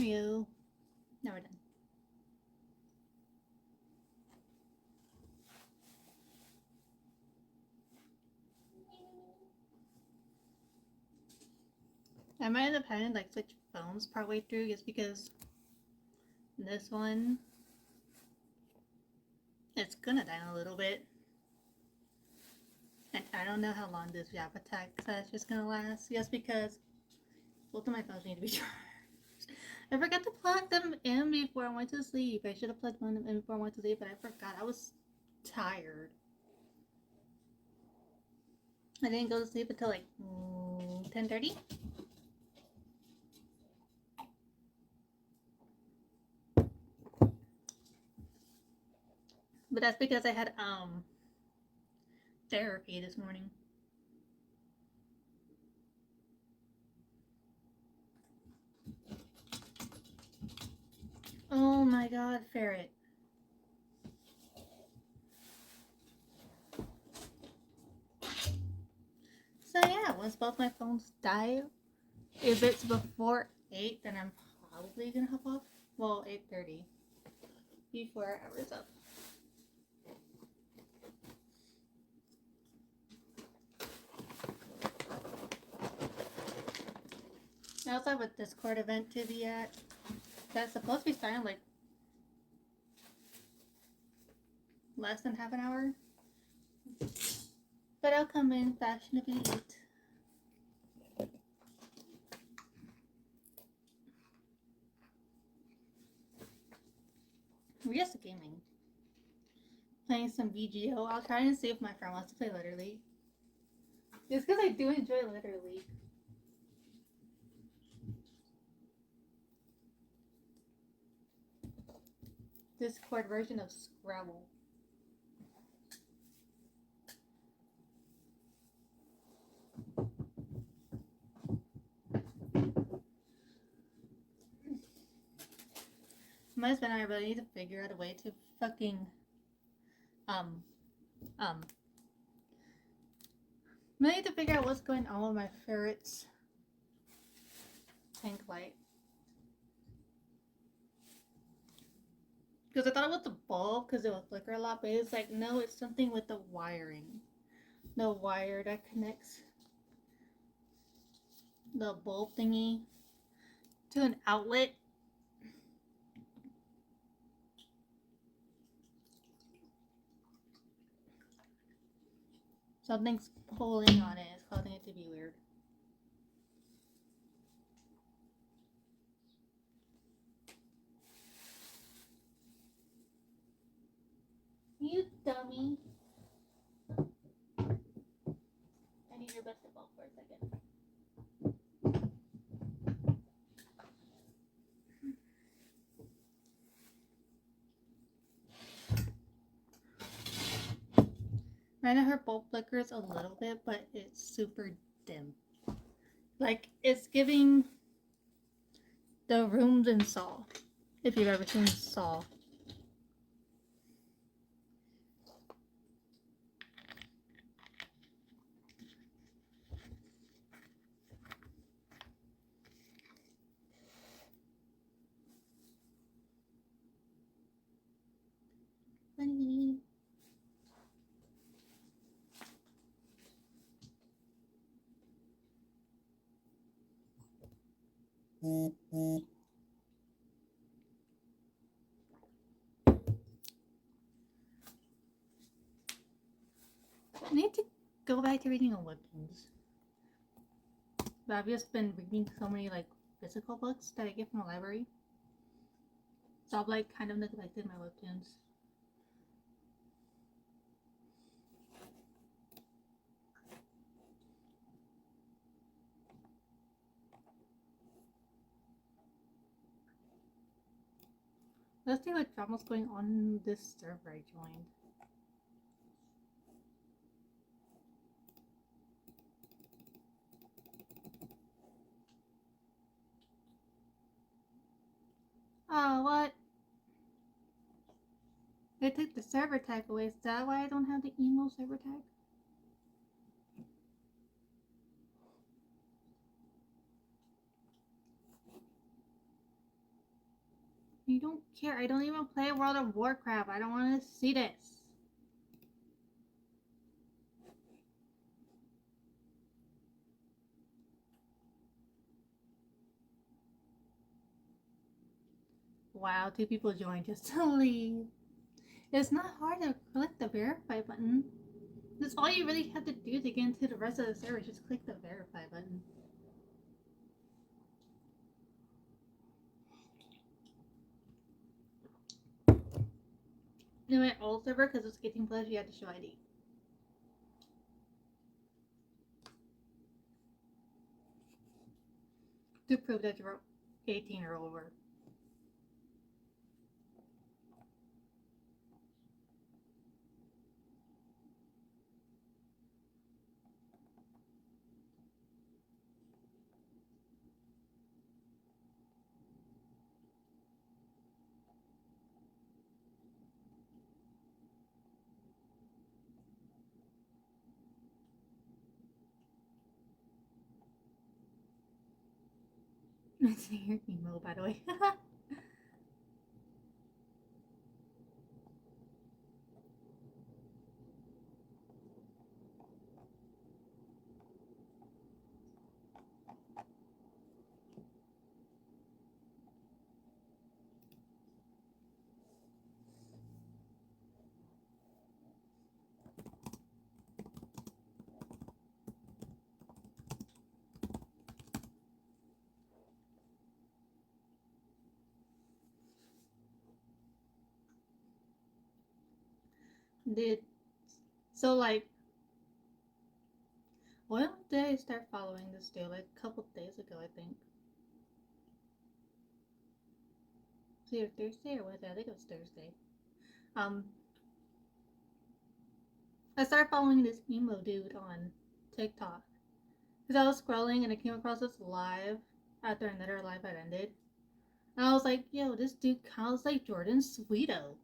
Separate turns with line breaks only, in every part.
you. Now we're done. I might end up having like switch phones partway through just because this one it's gonna die a little bit. And I don't know how long this Yap Attack Session is gonna last just because both of my phones need to be charged. I forgot to plug them in before I went to sleep. I should have plugged one in before I went to sleep, but I forgot. I was tired. I didn't go to sleep until like 10:30. But that's because I had therapy this morning. Oh my god, ferret. So yeah, once both my phones die, if it's before 8, then I'm probably gonna hop off. Well, 8:30. Be 4 hours up. I also have a Discord event to be at. That's supposed to be starting like less than half an hour. But I'll come in fashionably late. We're just gaming. Playing some VGO. I'll try and see if my friend wants to play Letter League. It's because I do enjoy Letter League. Discord version of Scrabble. My husband and I really need to figure out a way to fucking I need to figure out what's going on with my ferret's tank light. Because I thought it was the bulb because it would flicker a lot, but it's like, no, it's something with the wiring. The wire that connects the bulb thingy to an outlet. Something's pulling on it. It's causing it to be weird. You dummy. I need your basketball for a second. Right now her bulb flickers a little bit, but it's super dim. Like, it's giving the rooms in Saw, if you've ever seen Saw. Funny. I need to go back to reading on webtoons. But I've just been reading so many like physical books that I get from the library. So I've like kind of neglected my webtoons. Let's see what drama's going on in this server I joined. Oh, what? They took the server tag away. Is that why I don't have the emo server tag? You don't care. I don't even play World of Warcraft. I don't want to see this. Wow, 2 people joined just to leave. It's not hard to click the verify button. That's all you really have to do to get into the rest of the server. Just click the verify button. In my old server, because it's 18 plus, you have to show ID. To prove that you're 18 or over. It's your email, by the way. Did so like when did I start following this dude? Like a couple days ago, I think. It's either Thursday or Wednesday. I think it was Thursday. Um, I started following this emo dude on TikTok because I was scrolling and I came across this live after another live had ended, and I was like, "Yo, this dude kind of looks like Jordan Sweeto."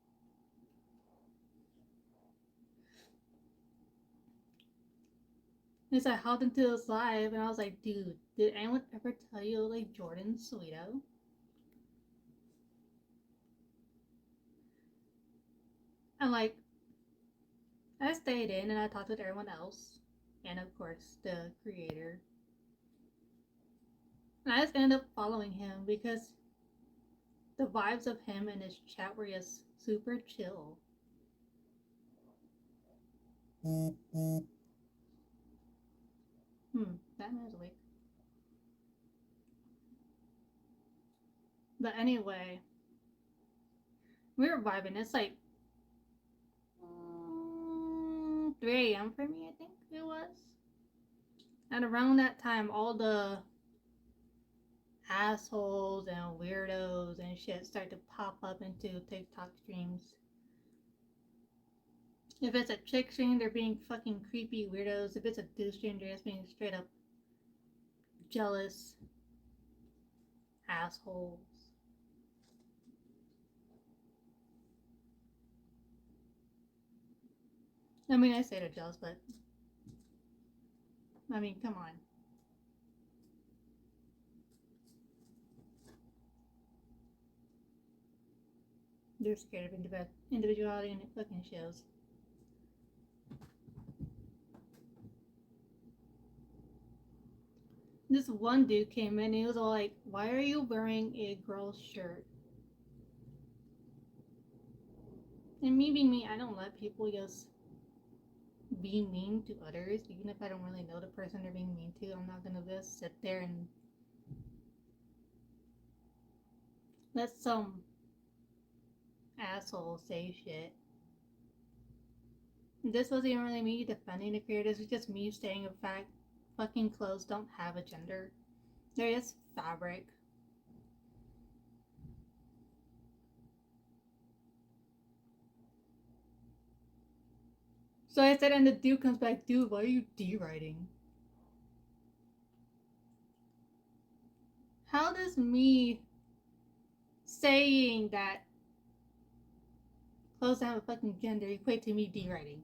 And so I hopped into this live and I was like, "Dude, did anyone ever tell you like Jordan Sweeto?" And like, I stayed in and I talked with everyone else, and of course the creator. And I just ended up following him because the vibes of him and his chat were just super chill. That man's awake. But anyway, we were vibing. It's like 3 a.m. for me, I think it was. And around that time, all the assholes and weirdos and shit start to pop up into TikTok streams. If it's a chick stream, they're being fucking creepy weirdos. If it's a dude stream, they're just being straight up jealous assholes. I mean, I say they're jealous, but I mean, come on. They're scared of individuality and it fucking shows. This one dude came in and he was all like, "Why are you wearing a girl's shirt?" And me being me, I don't let people just be mean to others, even if I don't really know the person they're being mean to. I'm not gonna just sit there and let some asshole say shit. This wasn't even really me defending the creator. This was just me stating a fact. Fucking clothes don't have a gender. They're just fabric. So I said, and the dude comes back, "Dude, why are you deriding?" How does me saying that clothes don't have a fucking gender equate to me deriding?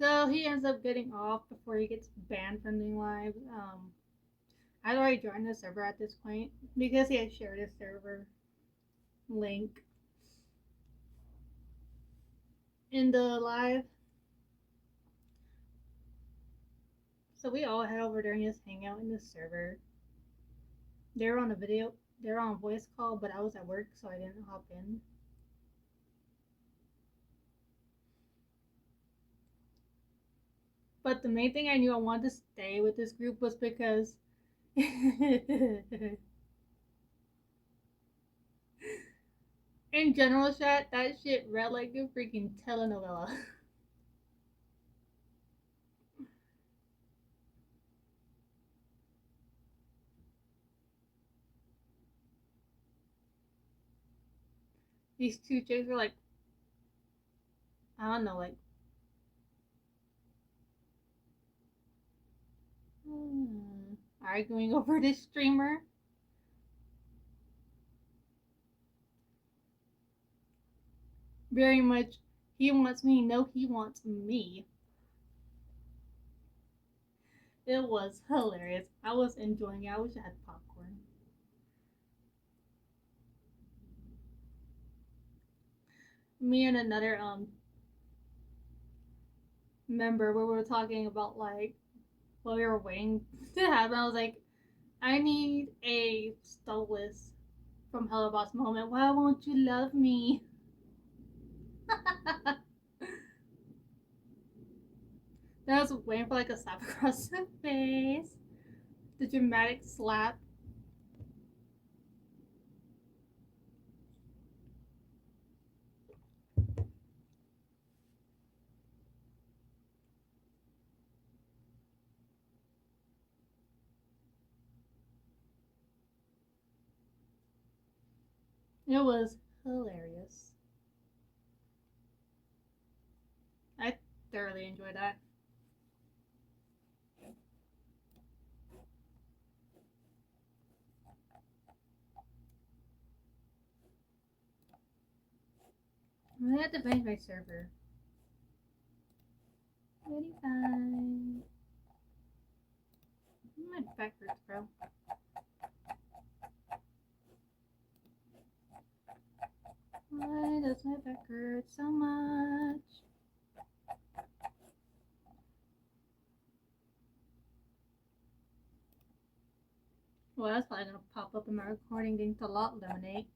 So he ends up getting off before he gets banned from doing live. I'd already joined the server at this point because he had shared his server link in the live. So we all head over there and just hang out in the server. They were on a video, they were on a voice call, but I was at work, so I didn't hop in. But the main thing I knew I wanted to stay with this group was because in general chat, that shit read like a freaking telenovela. These two chicks were like, I don't know, like, arguing over this streamer. Very much, he wants me, no, he wants me. It was hilarious. I was enjoying it. I wish I had popcorn. Me and another member, we were talking about like what we were waiting to happen. I was like, I need a Stolas from Hello Boss moment. Why won't you love me? I was waiting for like a slap across the face. The dramatic slap. It was hilarious. I thoroughly enjoyed that. I had to finish my server. Very fine. My back hurts, bro. Why does my back hurt so much? Well, that's probably gonna pop up in my recording. Thanks a lot, Lemonade.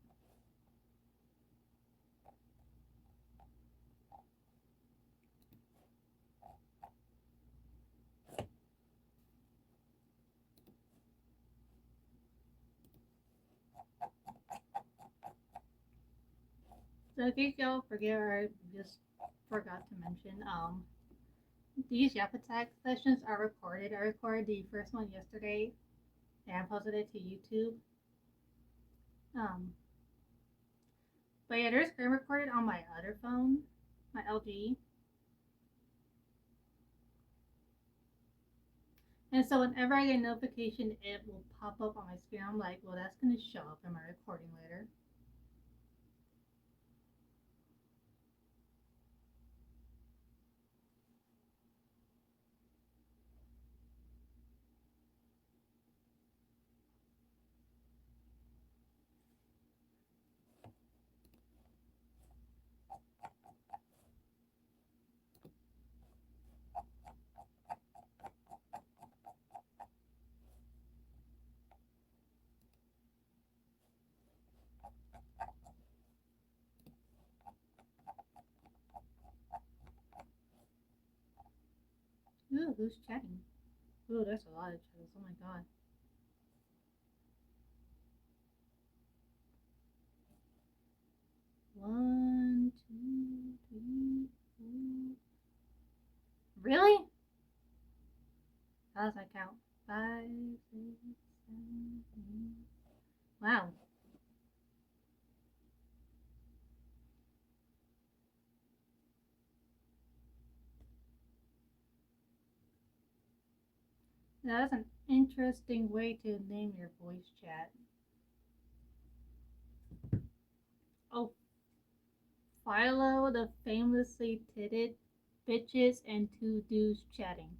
So in case y'all forget or I just forgot to mention, these Yap Attack sessions are recorded. I recorded the first one yesterday and posted it to YouTube. Um, but yeah, there's screen recorded on my other phone, my LG. And so whenever I get a notification, it will pop up on my screen. I'm like, well, that's gonna show up in my recording later. Ooh, who's chatting? Ooh, there's a lot of chatters. Oh my god. One, two, three, four. Really? How does that count? 5, 6, 7, 8. Wow. That's an interesting way to name your voice chat. Oh, Philo, the famously titted bitches and two dudes chatting.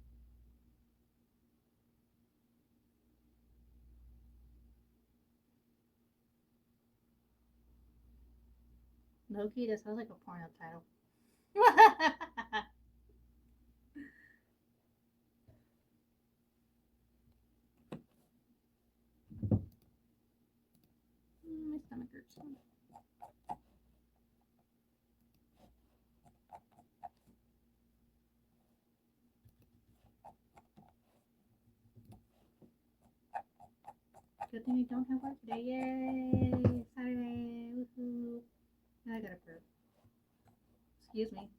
Loki, that sounds like a porno title. My stomach hurts. Good thing I don't have work today. Yay! Saturday. Woohoo! Now I gotta burp. Excuse me.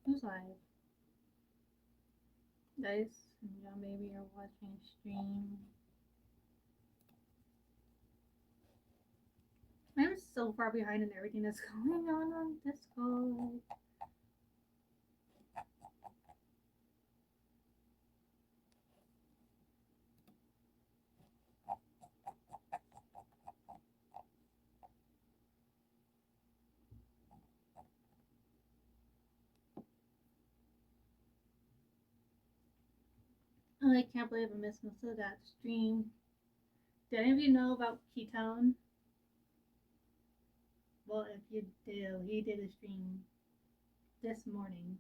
Who's live? Guys, y'all maybe are watching a stream. I'm so far behind in everything that's going on Discord. Oh, I can't believe I missed most of that stream. Did any of you know about Ketone? Well, if you do, he did a stream this morning.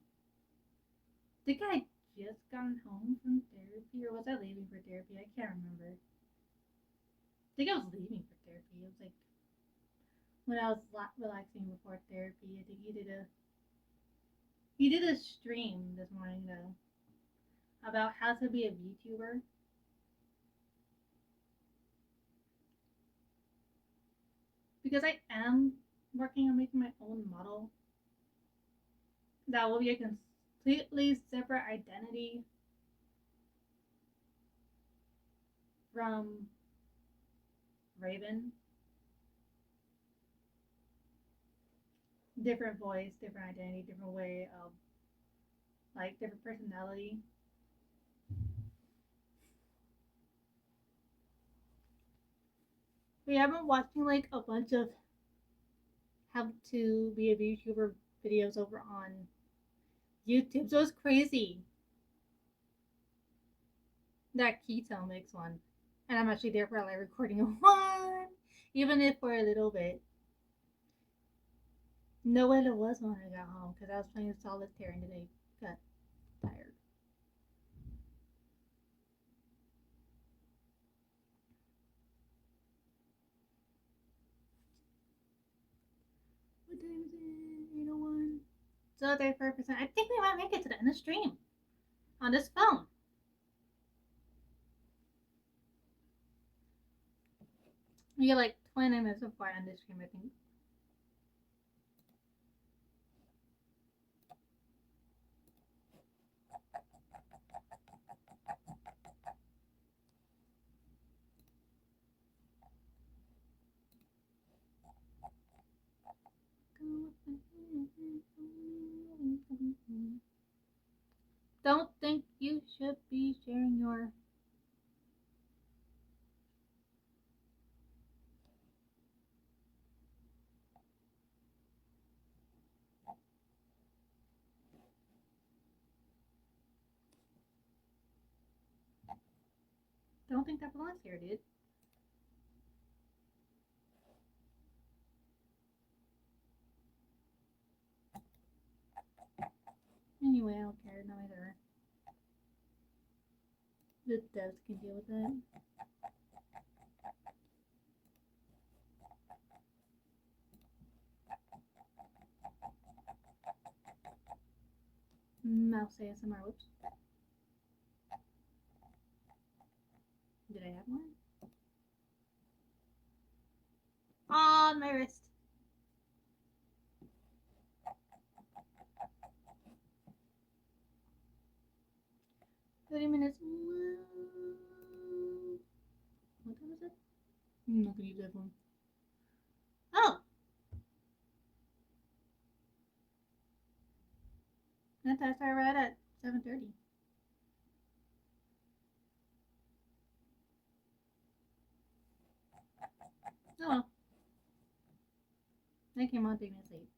I think I just gotten home from therapy, or was I leaving for therapy? I can't remember. I think I was leaving for therapy. It was like when I was relaxing before therapy. I think he did a stream this morning though about how to be a VTuber. Because I am working on making my own model that will be a completely separate identity from Raven. Different voice, different identity, different way of like different personality. We have been watching like a bunch of how to be a VTuber videos over on YouTube. So it's crazy that Keto makes one. And I'm actually there for like recording a one, even if for a little bit. Know what it was when I got home because I was playing solitaire and today got tired. What time is it? 8:01. So 34%. I think we might make it to the end of the stream on this phone. We get like 29 minutes before I end this stream, I think. Don't think you should be sharing your. Don't think that belongs here, dude. Anyway, I don't care. No matter. The devs can deal with it. Mouse ASMR. Whoops. Did I have one? On my wrist. $30 minutes. What time is it? I'm not gonna use that one. Oh! I thought I started right at 7:30. Oh well. I came on 3 minutes late.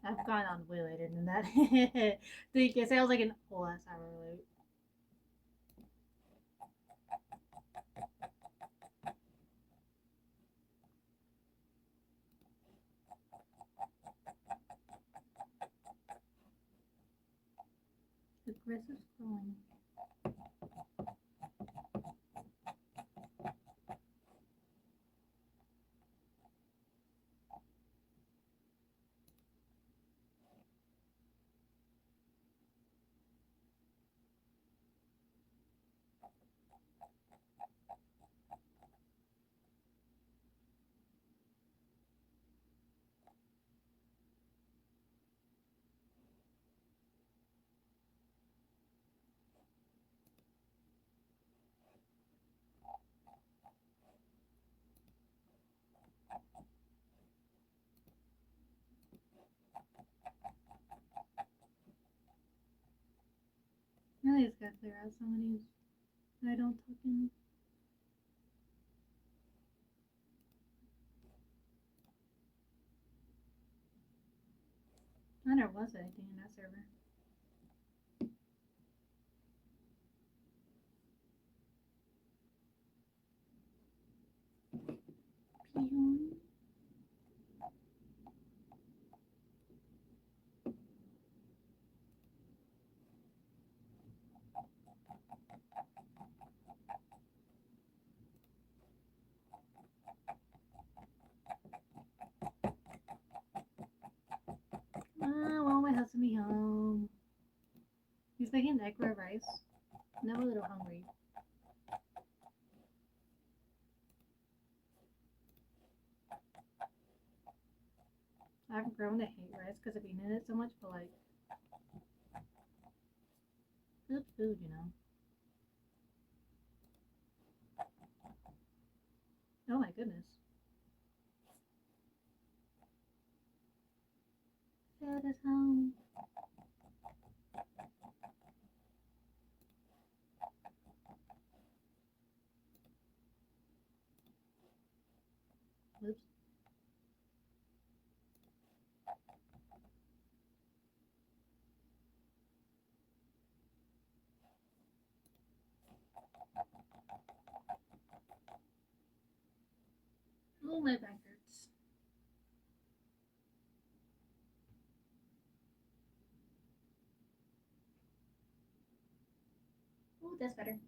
I've gone on way later than that. I guess I was like an whole ass hour late. Aggressive scrolling. I just gotta clear out some of these that I don't talk in. I never was anything in that server. Peon. I want my husband to be home. He's making egg fried rice. And I'm a little hungry. I've grown to hate rice because I've eaten it so much, but like, good food, you know. Oh my goodness. Dad is home. Whoops. Oh, my back hurts. Oh, that's better.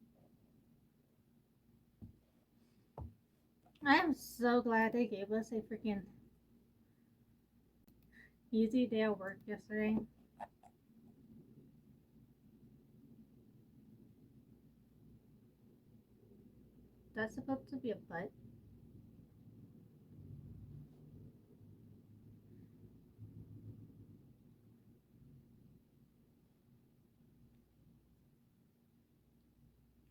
I am so glad they gave us a freaking easy day of work yesterday. That's supposed to be a butt.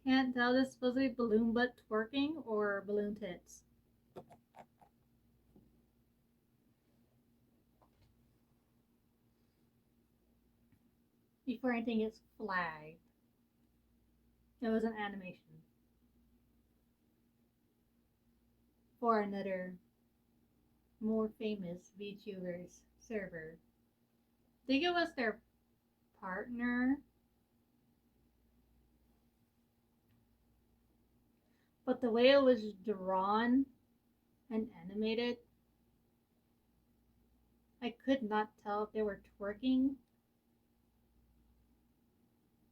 Can't tell this is supposed to be balloon butt twerking or balloon tits. Before anything gets flagged. It was an animation. For another more famous VTubers server. I think it was their partner. But the way it was drawn and animated, I could not tell if they were twerking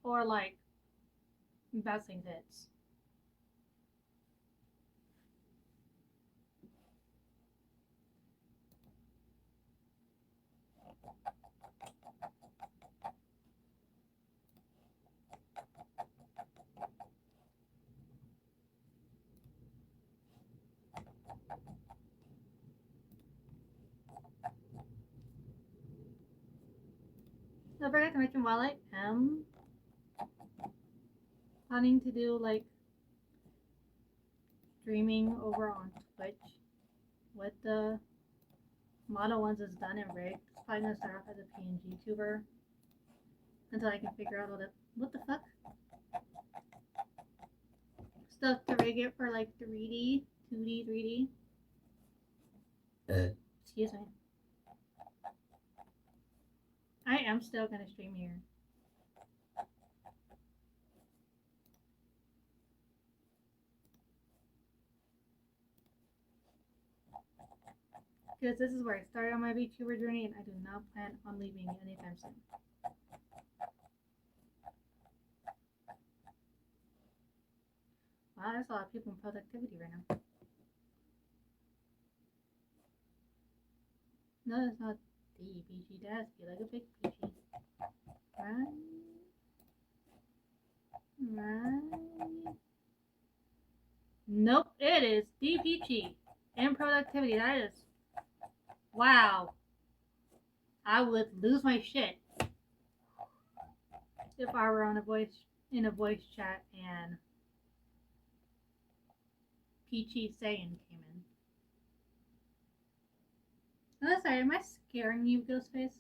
or like investing hits. Don't forget to mention while I am planning to do like streaming over on Twitch with the Model Ones is done and rigged. It's probably gonna start off as a PNG tuber until I can figure out what the fuck stuff to rig it for like 3D, 2D, 3D. Excuse me. I am still gonna stream here. Because this is where I started on my VTuber journey and I do not plan on leaving anytime soon. Wow, there's a lot of people in productivity right now. No, it's not the PG. That's be like a big PG. Right? Right? Nope, it is DPG and productivity. That is, wow. I would lose my shit if I were on in a voice chat and Peachy saying came in. Oh, sorry, am I scaring you, Ghostface?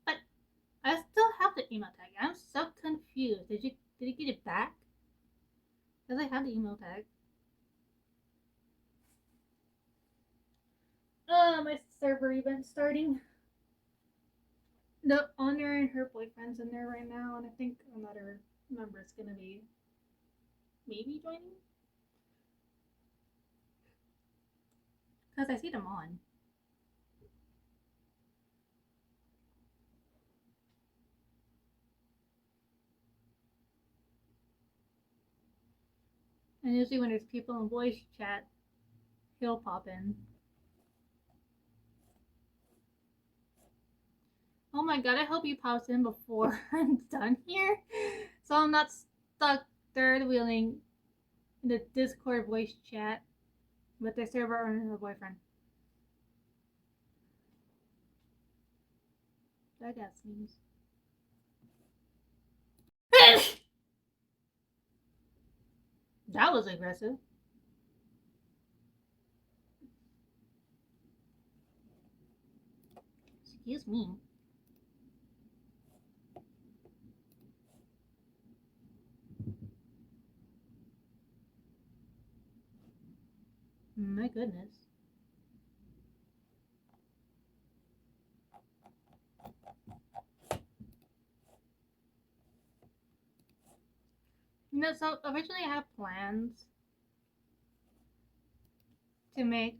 But I still have the email tag. I'm so confused. Did you get it back? Because I have the email tag. My server event starting. The owner and her boyfriend's in there right now, and I think another member's gonna be maybe joining. Because I see them on. And usually when there's people in voice chat, he'll pop in. Oh my god, I hope he pops in before I'm done here. So I'm not stuck third wheeling the Discord voice chat with the server owner and her boyfriend. That got seems. That was aggressive. Excuse me. My goodness. You know, so originally I had plans to make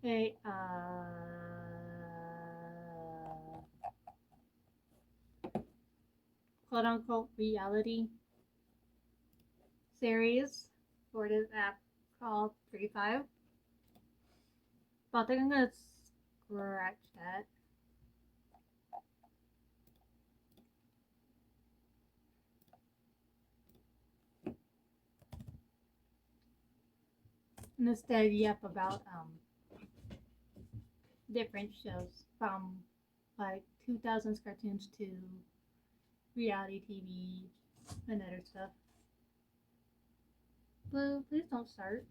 a quote unquote reality series for this app called 3.5. But I think I'm gonna scratch that. And instead yep about different shows from like 2000s cartoons to reality TV and other stuff. Blue, please don't start.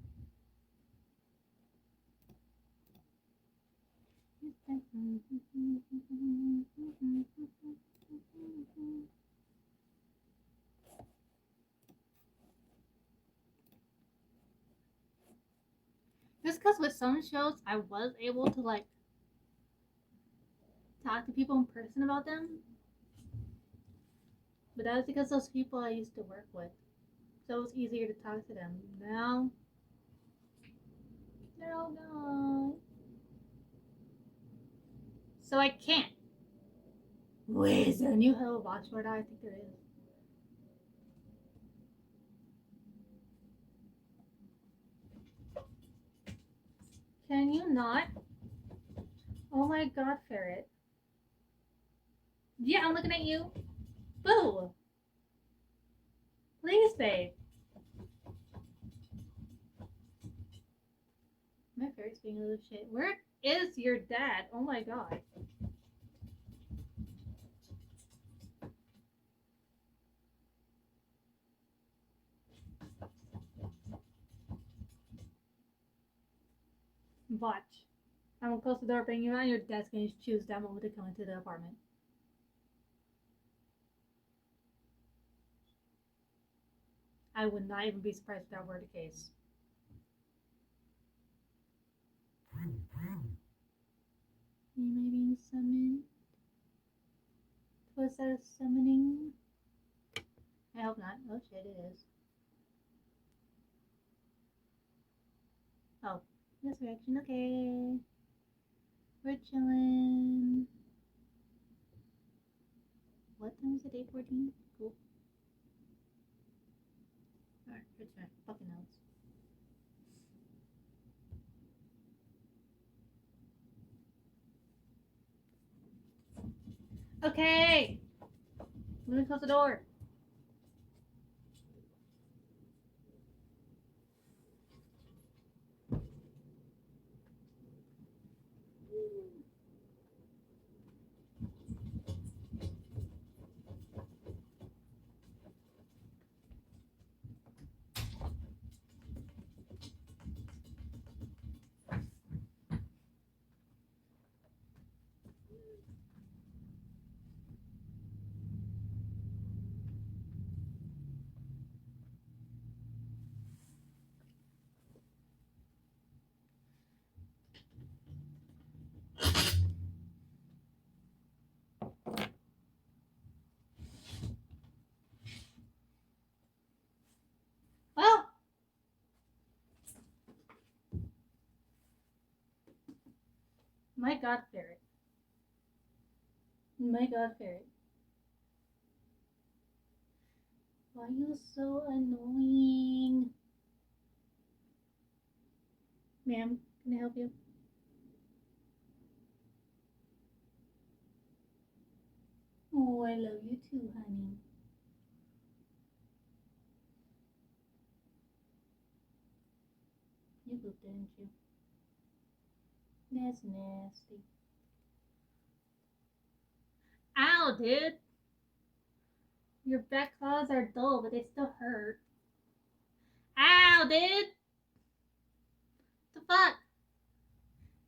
some shows I was able to like talk to people in person about them, but that was because those people I used to work with, so it was easier to talk to them. Now they're all gone, so I can't. Wait, is there a new Hello Watchword? I think there is. Can you not? Oh my god, Ferret. Yeah, I'm looking at you. Boo! Please, babe. My ferret's being a little shit. Where is your dad? Oh my god. Watch. I'm gonna close the door, bring you out, and your dad's gonna choose that moment to come into the apartment. I would not even be surprised if that were the case. Am I being summoned? Was that a summoning? I hope not. Oh shit, it is. Oh, resurrection. Okay. We're chilling. What time is it? 8:14? Cool. Alright, it's my fucking notes. Okay! Let me close the door. Well, my god, ferret. My god, ferret. Why are you so annoying? Ma'am, can I help you? Oh, I love you too, honey. You pooped, didn't you? That's nasty. Ow, dude! Your back claws are dull, but they still hurt. Ow, dude! The fuck?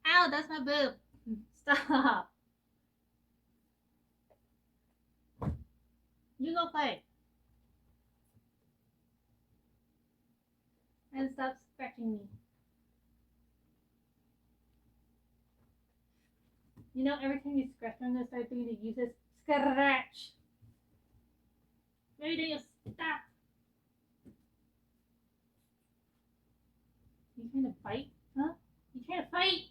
Ow, that's my boob. Stop. You go play. And stop scratching me. You know, every time you scratch, I'm gonna start doing the useless scratch. Maybe then you'll stop. You trying to fight? Huh? You trying to fight?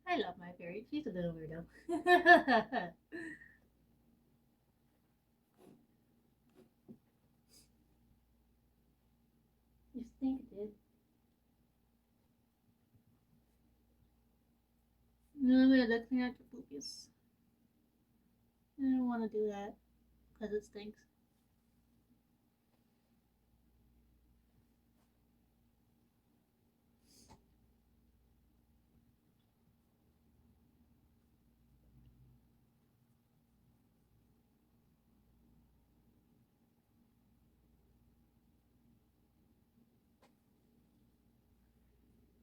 I love my fairy. She's a little weirdo. You stink, dude. No, I'm gonna clean out your poopies. I don't want to do that because it stinks.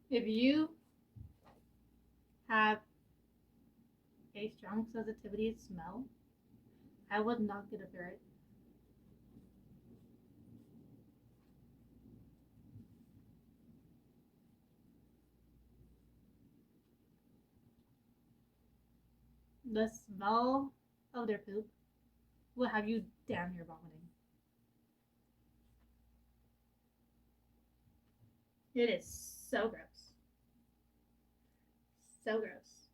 If you have a strong sensitivity to smell, I would not get a ferret. The smell of their poop will have you damn near vomiting. It is so gross. So gross.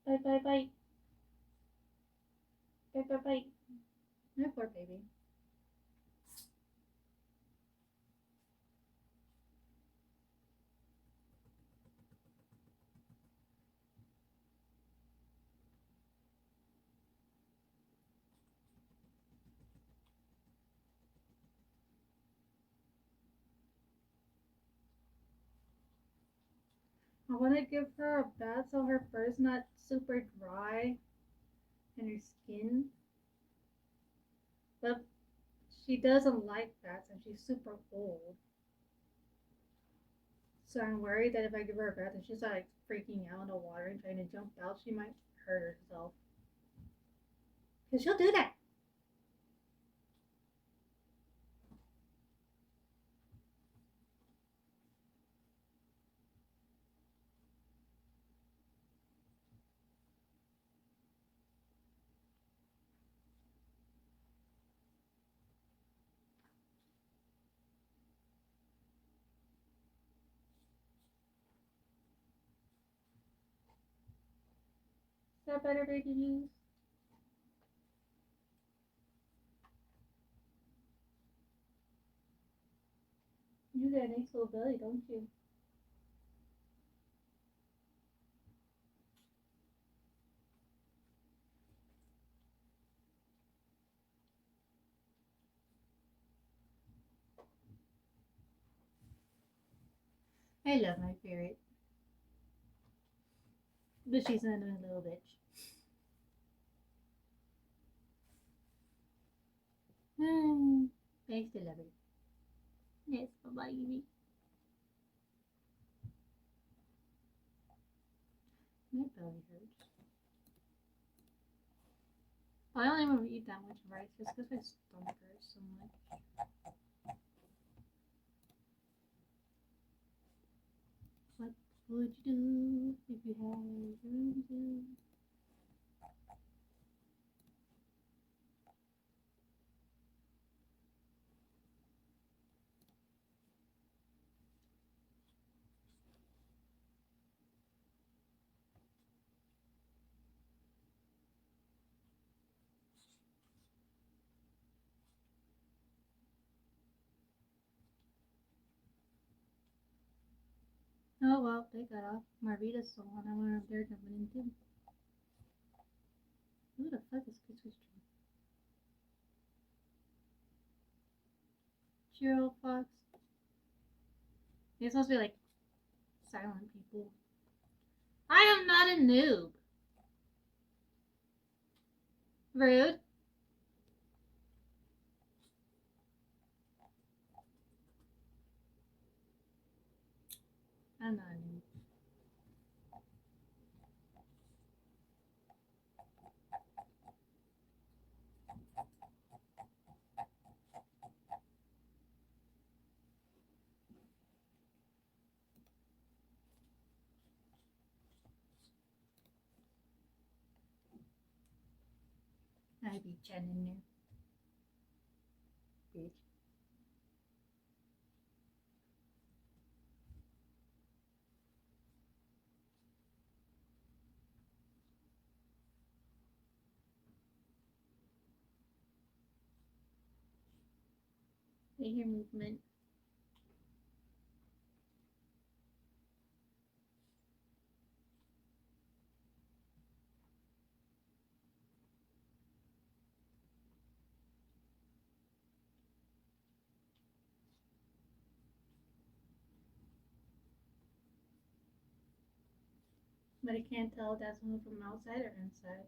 Bite, bite, bite. Bite, bite, bite. My poor baby. I want to give her a bath so her fur's not super dry and her skin. But she doesn't like baths and she's super old. So I'm worried that if I give her a bath and she's like freaking out in the water and trying to jump out, she might hurt herself. Because she'll do that. Is that better, baby news? You got a nice little belly, don't you? I love my ferret. But she's an annoying little bitch. I still love her. Yes, bye-bye, baby. My belly hurts. I don't even eat that much rice just because my stomach hurts so much. What would you do if you had room to? Oh well, they got off. Marvita's still on. I wonder if they're jumping in too. Who the fuck is Christmas tree? Cheryl Fox. They're supposed to be like silent people. I am not a noob. Rude. I'm not a noob. I be chatting in there. Bitch. I hear movement. But I can't tell if that's one from outside or inside.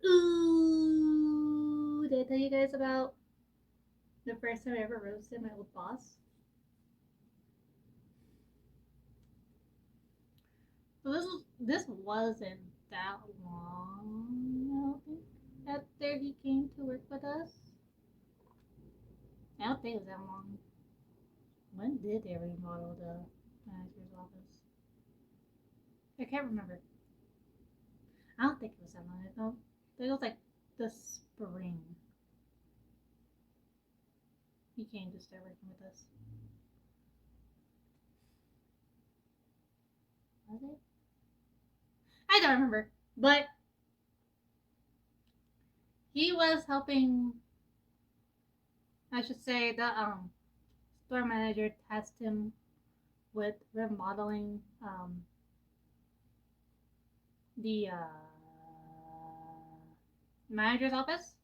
Ooh, did I tell you guys about the first time I ever roasted my old boss? Well, this wasn't that long, I don't think. after he came to work with us. I don't think it was that long. When did they remodel the manager's office? I can't remember. I don't think it was that long ago. It was like the spring. He came to start working with us. Was it? I don't remember. But he was helping, I should say, the store manager tasked him with remodeling the manager's office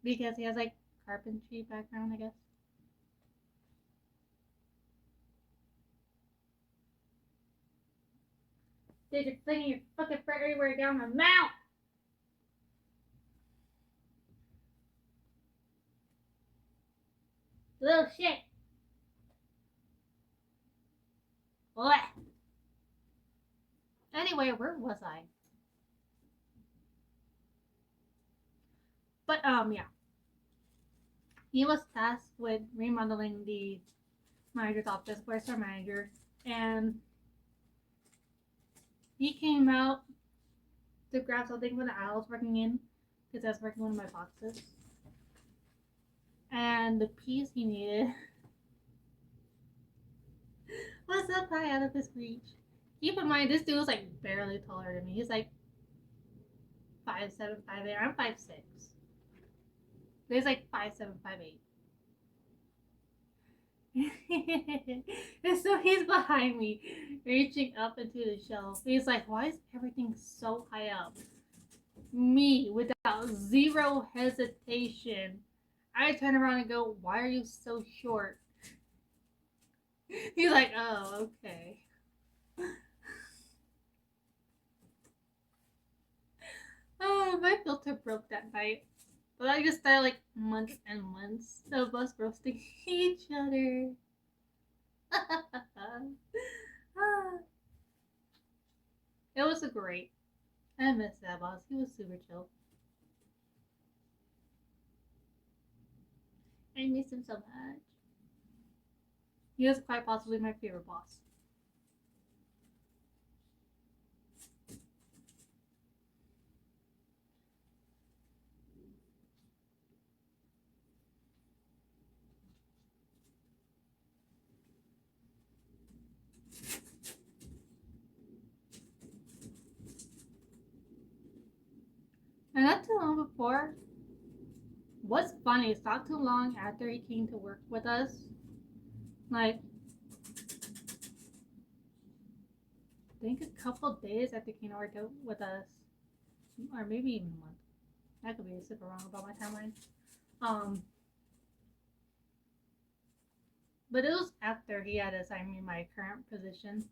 because he has like carpentry background, I guess. Dude, you're flinging your fucking fur everywhere down my mouth. Little shit. What? Anyway, where was I? But yeah. He was tasked with remodeling the manager's office for store manager, and he came out to grab something from the aisle I was working in because I was working one of my boxes. And the piece he needed was up high out of his reach. Keep in mind, this dude was like barely taller than me. He's like 5'7", 5'8". I'm 5'6". He's like 5'7", 5'8". And so he's behind me, reaching up into the shelf. He's like, why is everything so high up? Me, without zero hesitation, I turn around and go, why are you so short? He's like, oh, okay. Oh, my filter broke that night. But I just started like months and months of us roasting each other. It was great. I miss that boss. He was super chill. I miss him so much. He was quite possibly my favorite boss. And not too long before, what's funny is not too long after he came to work with us, like, I think a couple days after he came to work with us, or maybe even a month. I could be super wrong about my timeline. But it was after he had assigned me my current position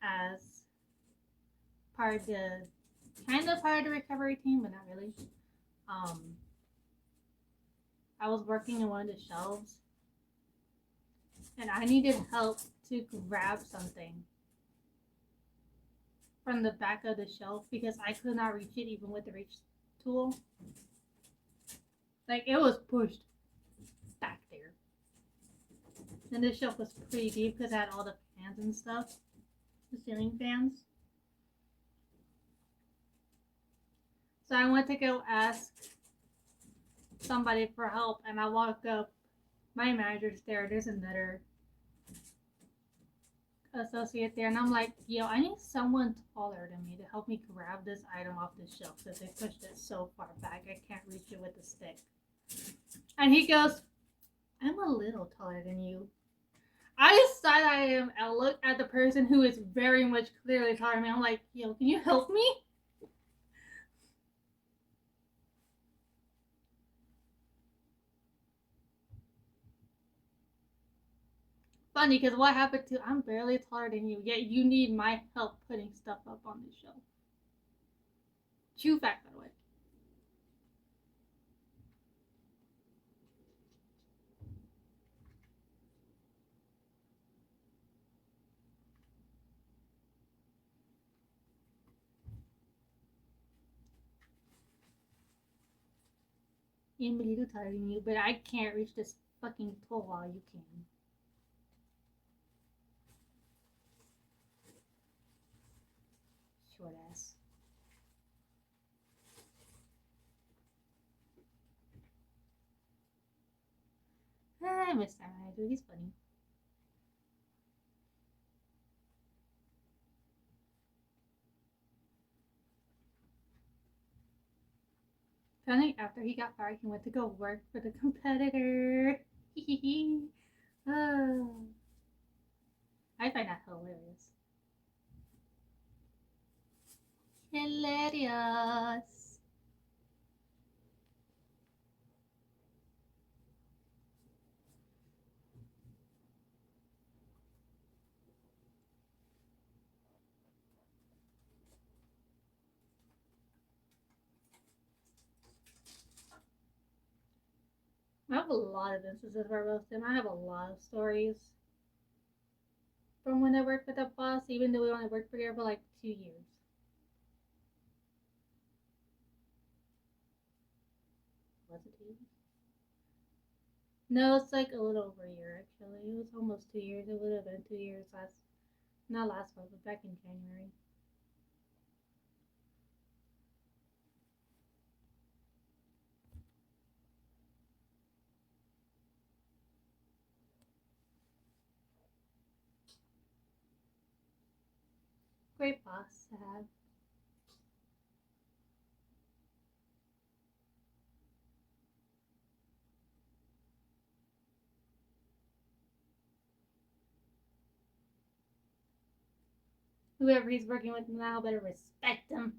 as part of the kind of part of the recovery team, but not really. I was working in one of the shelves, and I needed help to grab something from the back of the shelf because I could not reach it even with the reach tool. Like, it was pushed back there. And this shelf was pretty deep because it had all the fans and stuff. The ceiling fans. So I went to go ask somebody for help, and I walk up. My manager's there. There's another associate there, and I'm like, yo, I need someone taller than me to help me grab this item off the shelf because they pushed it so far back I can't reach it with a stick. And he goes, I'm a little taller than you. I side eye him and look at the person who is very much clearly taller than me. I'm like, yo, can you help me? Funny, because what happened to, I'm barely taller than you, yet you need my help putting stuff up on the shelf. True fact, by the way. I'm a little taller than you, but I can't reach this fucking pole while you can. Short ass. I miss that manager. He's funny. Apparently, after he got fired, he went to go work for the competitor. Oh. I find that hilarious. Hilarious. I have a lot of instances where I roast him. I have a lot of stories from when I worked with that boss, even though we only worked together for like 2 years. Was it 2 years? No, it's like a little over a year actually. It was almost 2 years. It would have been 2 years not last month, but back in January. Great boss to have. Whoever he's working with now better respect him.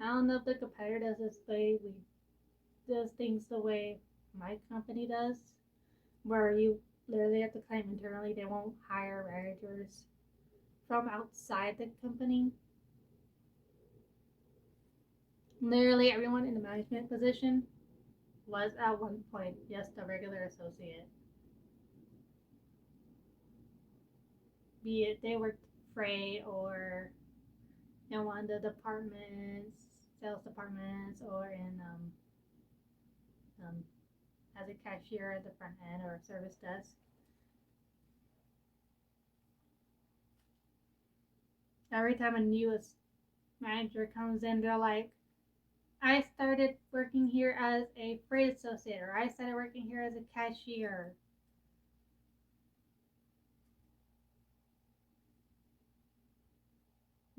I don't know if the competitor does this way. We does things the way my company does, where you literally have to claim internally. They won't hire managers from outside the company. Literally everyone in the management position was at one point just a regular associate. Be it they worked freight or in one of the departments, sales departments, or in um, as a cashier at the front end or service desk. Every time a new manager comes in, they're like, I started working here as a freight associate, or I started working here as a cashier.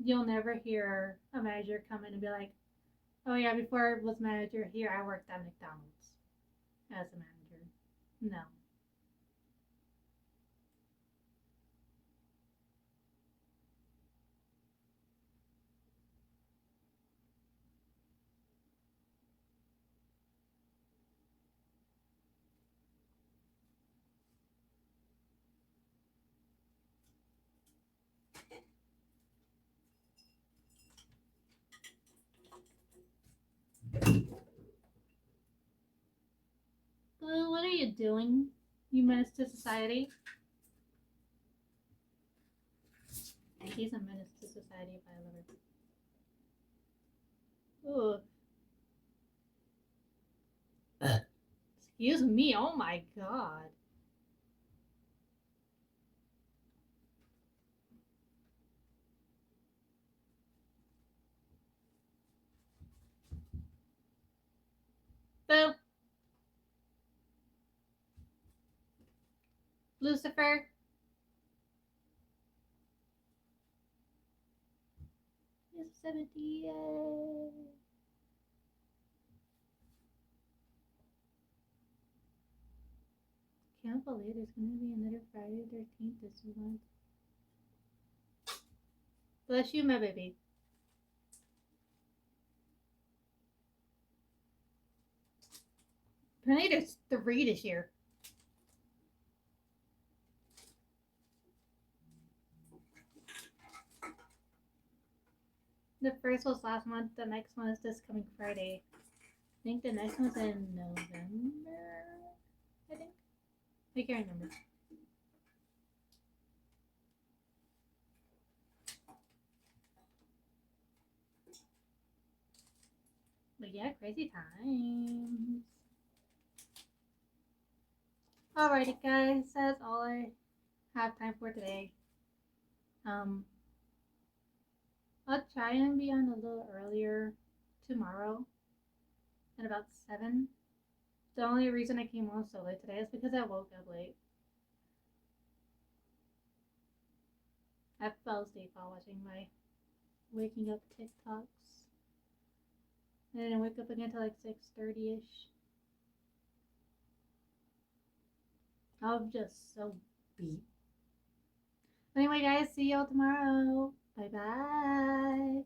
You'll never hear a manager come in and be like, oh yeah, before I was manager here, I worked at McDonald's as a manager. No. Blue, what are you doing? You menace to society? He's a menace to society if I love it. Ooh. Excuse me, oh my god. Boo. Lucifer. It's 70. Yay. Can't believe there's gonna be another Friday the 13th this month. Bless you, my baby. Apparently there's 3 this year. The first was last month, the next one is this coming Friday. I think the next one's in November. I think. I can't remember. yeah, crazy times. Alrighty, guys, that's all I have time for today. I'll try and be on a little earlier tomorrow at about 7. The only reason I came on so late today is because I woke up late. I fell asleep while watching my waking up TikToks. And I didn't wake up again until like 6:30ish. I'm just so beat. Anyway, guys, see y'all tomorrow. Bye bye.